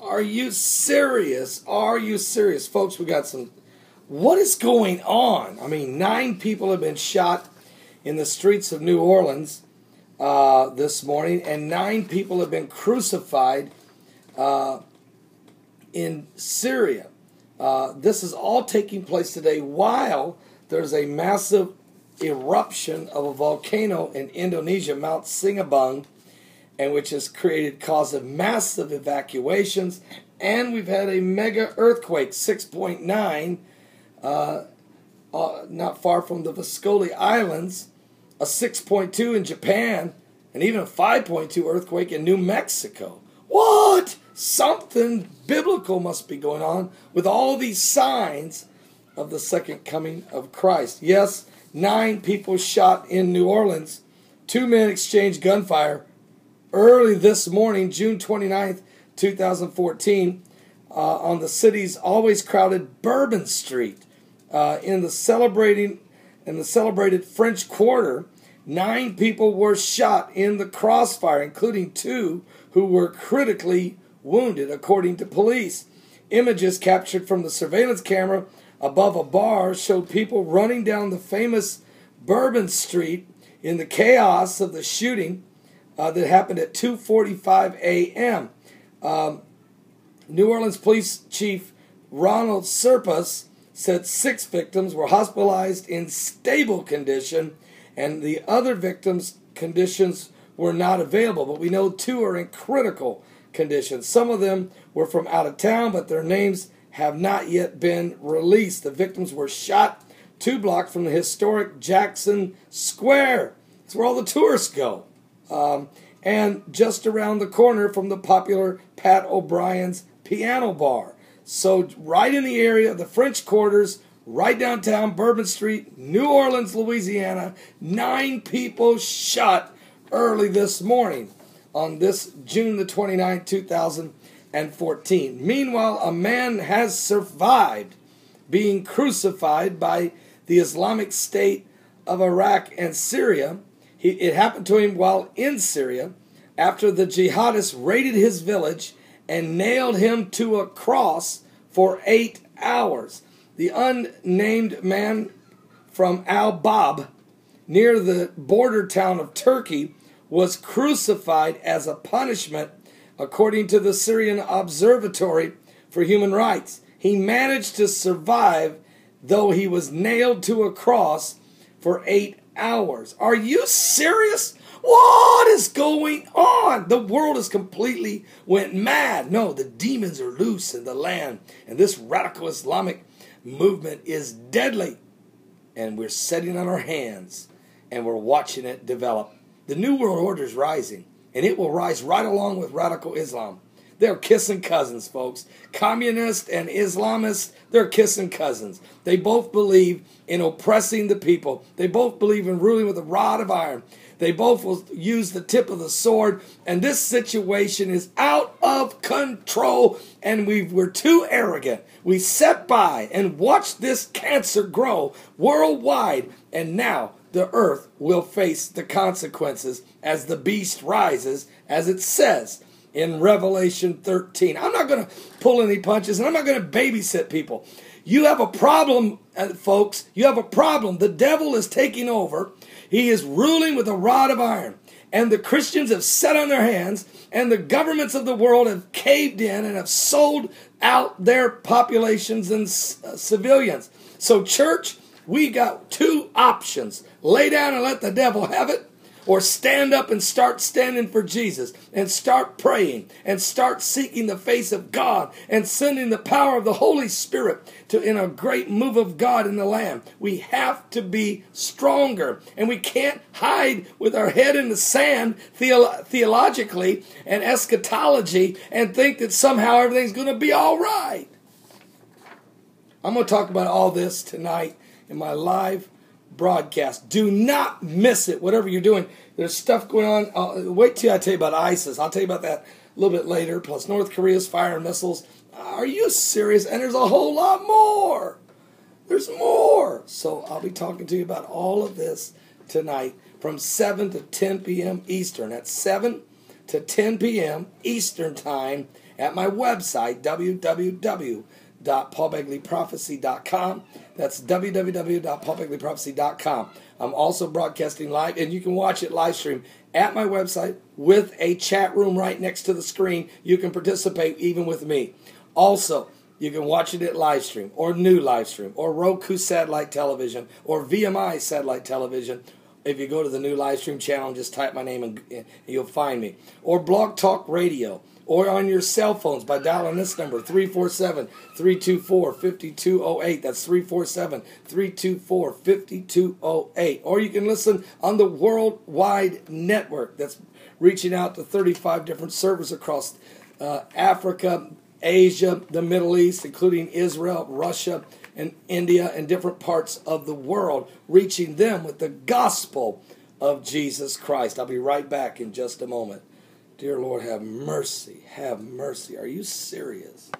Are you serious? Are you serious? Folks, we got some... What is going on? I mean, 9 people have been shot in the streets of New Orleans this morning, and 9 people have been crucified in Syria. This is all taking place today while there's a massive eruption of a volcano in Indonesia, Mount Sinabung, and which has caused massive evacuations. And we've had a mega earthquake, 6.9, not far from the Begley Islands, a 6.2 in Japan, and even a 5.2 earthquake in New Mexico. What? Something biblical must be going on with all these signs of the second coming of Christ. Yes, 9 people shot in New Orleans. 2 men exchanged gunfire early this morning, June 29th, 2014, on the city's always crowded Bourbon Street. In the celebrated French Quarter, 9 people were shot in the crossfire, including 2 who were critically wounded, according to police. Images captured from the surveillance camera above a bar showed people running down the famous Bourbon Street in the chaos of the shooting that happened at 2:45 a.m. New Orleans Police Chief Ronald Serpas said 6 victims were hospitalized in stable condition, and the other victims' conditions were not available. But we know 2 are in critical conditions. Some of them were from out of town, but their names have not yet been released. The victims were shot 2 blocks from the historic Jackson Square. It's where all the tourists go. And just around the corner from the popular Pat O'Brien's Piano Bar. So right in the area of the French Quarters, right downtown Bourbon Street, New Orleans, Louisiana, 9 people shot early this morning on this June the 29th, 2014. Meanwhile, a man has survived being crucified by the Islamic State of Iraq and Syria. It happened to him while in Syria after the jihadists raided his village and nailed him to a cross for 8 hours. The unnamed man from Al-Bab, near the border town of Turkey, was crucified as a punishment, according to the Syrian Observatory for Human Rights. He managed to survive, though he was nailed to a cross for 8 hours. Are you serious? What is going on? The world has completely went mad. No, the demons are loose in the land, and this radical Islamic movement is deadly, and we're sitting on our hands and we're watching it develop. The New World Order is rising, and it will rise right along with radical Islam. They're kissing cousins, folks. Communists and Islamists, they're kissing cousins. They both believe in oppressing the people. They both believe in ruling with a rod of iron. They both will use the tip of the sword, and this situation is out of control, and we're too arrogant. We sat by and watched this cancer grow worldwide, and now the earth will face the consequences as the beast rises, as it says in Revelation 13. I'm not going to pull any punches, and I'm not going to babysit people. You have a problem, folks. You have a problem. The devil is taking over. He is ruling with a rod of iron. And the Christians have sat on their hands, and the governments of the world have caved in and have sold out their populations and civilians. So, church, we got 2 options. Lay down and let the devil have it, or stand up and start standing for Jesus and start praying and start seeking the face of God and sending the power of the Holy Spirit in a great move of God in the land. We have to be stronger, and we can't hide with our head in the sand theologically and eschatology and think that somehow everything's going to be all right. I'm going to talk about all this tonight in my live broadcast. Do not miss it, whatever you're doing. There's stuff going on. Wait till I tell you about ISIS. I'll tell you about that a little bit later. Plus North Korea's firing missiles. Are you serious? And there's a whole lot more. There's more. So I'll be talking to you about all of this tonight from 7 to 10 p.m. Eastern. That's 7 to 10 p.m. Eastern Time at my website, www.paulbegleyprophecy.com. That's www.paulbegleyprophecy.com. I'm also broadcasting live, and you can watch it live stream at my website with a chat room right next to the screen. You can participate even with me. Also, you can watch it at live stream or new live stream or Roku satellite television or VMI satellite television. If you go to the new live stream channel and just type my name and you'll find me. Or Blog Talk Radio. Or on your cell phones by dialing this number, 347-324-5208. That's 347-324-5208. Or you can listen on the worldwide network that's reaching out to 35 different servers across Africa, Asia, the Middle East, including Israel, Russia, and India, and different parts of the world, reaching them with the gospel of Jesus Christ. I'll be right back in just a moment. Dear Lord, have mercy. Have mercy. Are you serious?